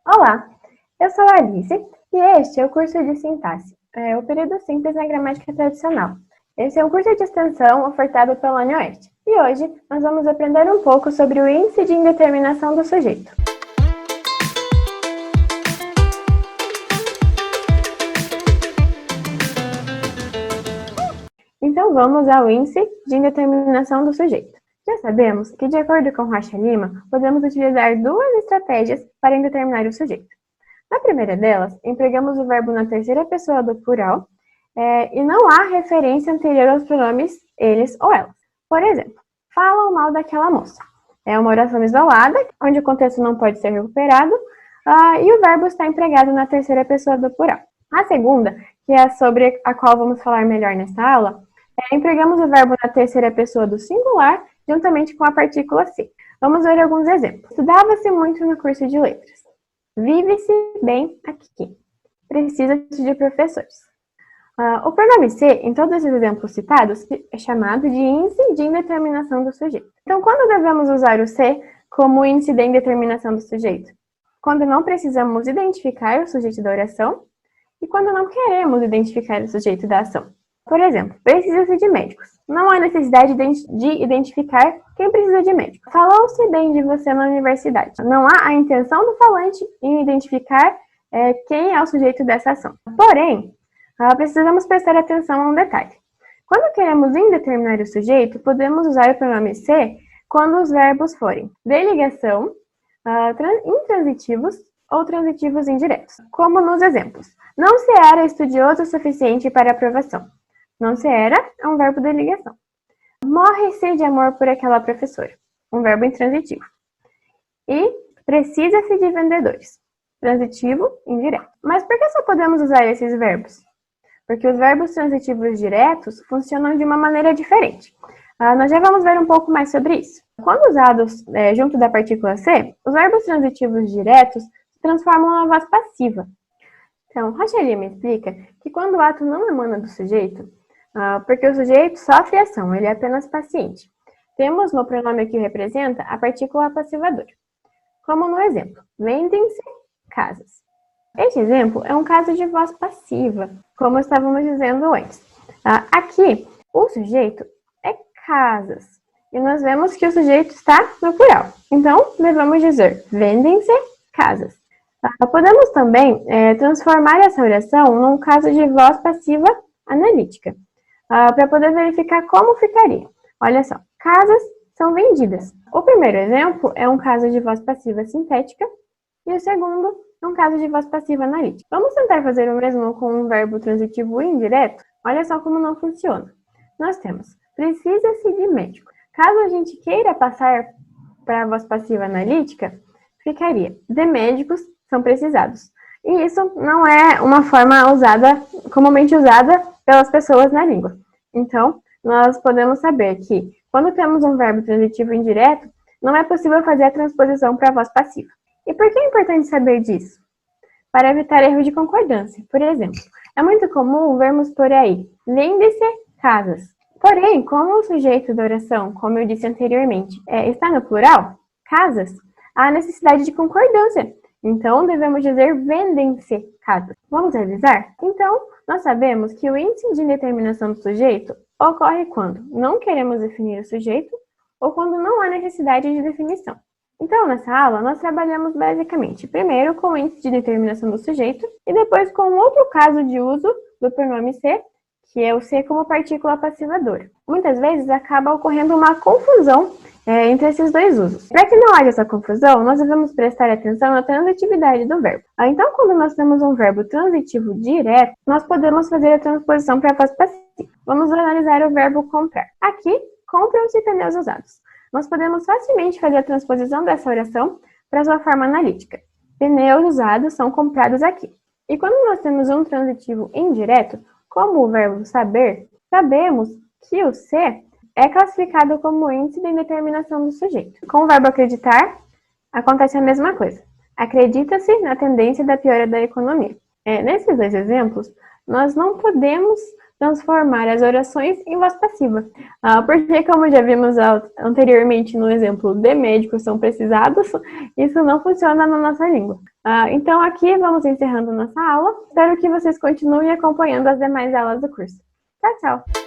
Olá, eu sou a Alice e este é o curso de sintaxe, o período simples na gramática tradicional. Esse é um curso de extensão ofertado pela UniOeste e hoje nós vamos aprender um pouco sobre o índice de indeterminação do sujeito. Então vamos ao índice de indeterminação do sujeito. Já sabemos que, de acordo com Rocha Lima, podemos utilizar duas estratégias para indeterminar o sujeito. Na primeira delas, empregamos o verbo na terceira pessoa do plural e não há referência anterior aos pronomes eles ou elas. Por exemplo, falam mal daquela moça. É uma oração isolada, onde o contexto não pode ser recuperado e o verbo está empregado na terceira pessoa do plural. A segunda, que é sobre a qual vamos falar melhor nesta aula, empregamos o verbo na terceira pessoa do singular, juntamente com a partícula se. Vamos ver alguns exemplos. Estudava-se muito no curso de letras. Vive-se bem aqui. Precisa-se de professores. O pronome se, em todos os exemplos citados, é chamado de índice de indeterminação do sujeito. Então, quando devemos usar o se como índice de indeterminação do sujeito? Quando não precisamos identificar o sujeito da oração e quando não queremos identificar o sujeito da ação. Por exemplo, precisa-se de médicos. Não há necessidade de identificar quem precisa de médico. Falou-se bem de você na universidade. Não há a intenção do falante em identificar quem é o sujeito dessa ação. Porém, precisamos prestar atenção a um detalhe. Quando queremos indeterminar o sujeito, podemos usar o pronome se quando os verbos forem de ligação, intransitivos ou transitivos indiretos, como nos exemplos. Não se era estudioso o suficiente para aprovação. Não se era é um verbo de ligação. Morre-se de amor por aquela professora, um verbo intransitivo. E precisa-se de vendedores, transitivo indireto. Mas por que só podemos usar esses verbos? Porque os verbos transitivos diretos funcionam de uma maneira diferente. Nós já vamos ver um pouco mais sobre isso. Quando usados junto da partícula se, os verbos transitivos diretos se transformam na voz passiva. Então, Rocha Lima explica que quando o ato não emana do sujeito, porque o sujeito sofre ação, ele é apenas paciente. Temos no pronome que representa a partícula passivadora. Como no exemplo, vendem-se casas. Este exemplo é um caso de voz passiva, como estávamos dizendo antes. Aqui, o sujeito é casas, e nós vemos que o sujeito está no plural. Então, devemos dizer, vendem-se casas. Podemos também transformar essa oração num caso de voz passiva analítica, para poder verificar como ficaria. Olha só, casas são vendidas. O primeiro exemplo é um caso de voz passiva sintética e o segundo é um caso de voz passiva analítica. Vamos tentar fazer o mesmo com um verbo transitivo indireto? Olha só como não funciona. Nós temos, precisa-se de médico. Caso a gente queira passar para a voz passiva analítica, ficaria, de médicos são precisados. E isso não é uma forma comumente usada pelas pessoas na língua. Então, nós podemos saber que, quando temos um verbo transitivo indireto, não é possível fazer a transposição para a voz passiva. E por que é importante saber disso? Para evitar erro de concordância. Por exemplo, é muito comum vermos por aí, vende-se casas. Porém, como o sujeito da oração, como eu disse anteriormente, está no plural, casas, há necessidade de concordância. Então, devemos dizer vendem-se casas. Vamos revisar? Então, nós sabemos que o índice de indeterminação do sujeito ocorre quando não queremos definir o sujeito ou quando não há necessidade de definição. Então, nessa aula, nós trabalhamos basicamente primeiro com o índice de determinação do sujeito e depois com outro caso de uso do pronome se, que é o se como partícula passivadora. Muitas vezes acaba ocorrendo uma confusão entre esses dois usos. Para que não haja essa confusão, nós devemos prestar atenção na transitividade do verbo. Então, quando nós temos um verbo transitivo direto, nós podemos fazer a transposição para a voz passiva. Vamos analisar o verbo comprar. Aqui, compram-se pneus usados. Nós podemos facilmente fazer a transposição dessa oração para a sua forma analítica. Pneus usados são comprados aqui. E quando nós temos um transitivo indireto, como o verbo saber, sabemos que o se é classificado como índice de indeterminação do sujeito. Com o verbo acreditar, acontece a mesma coisa. Acredita-se na tendência da piora da economia. Nesses dois exemplos, nós não podemos transformar as orações em voz passiva. Porque, como já vimos anteriormente no exemplo de médicos são precisados, isso não funciona na nossa língua. Então, aqui vamos encerrando nossa aula. Espero que vocês continuem acompanhando as demais aulas do curso. Tchau, tchau!